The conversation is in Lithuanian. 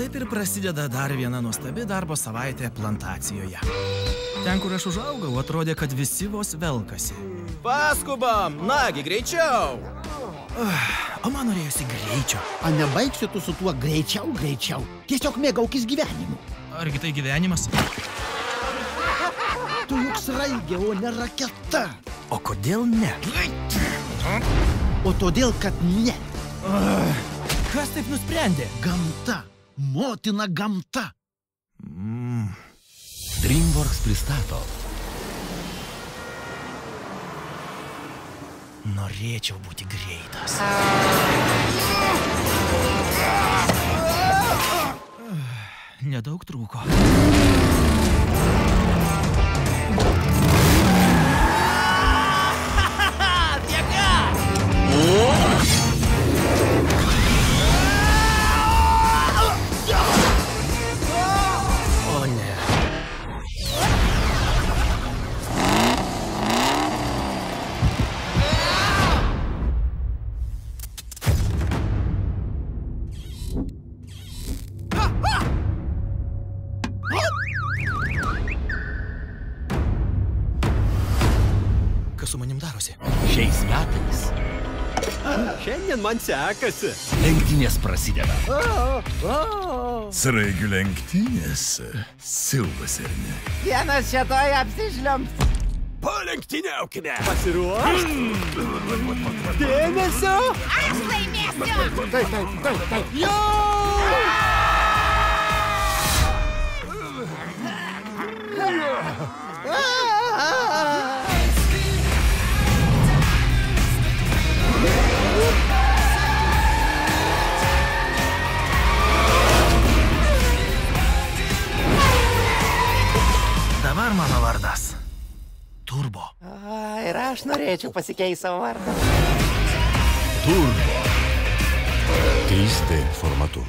taip ir prasideda dar viena nuostabi darbo savaitė plantacijoje. Ten, kur aš užaugau, atrodė, kad visi vos velkasi. Paskubam! Nagi, greičiau! O man norėjusi greičio. A nebaigsi tu su tuo greičiau? Tiesiog mėgaukis gyvenimu. Argi tai gyvenimas? Tu juk sraigė, o ne raketa. O kodėl ne? O todėl, kad ne. Kas taip nusprendė? Gamta. Motina gamta. DreamWorks pristato. Norėčiau būti greitas. Nedaug trūko. O ne. Kas su manim darosi? Šiais metais Šiandien man sekasi. lenktynės prasideda. Sraigių lenktynės. Siaubas ar ne? Vienas šietoje apsižliumps. Palenktyniaukime. Pasiruošk. Dėmesio. Aš laimėsiu. Taip. Jo! Dabar mano vardas Turbo. Ir aš norėčiau pasikeisti savo vardą. Turbo. Keisti formatu.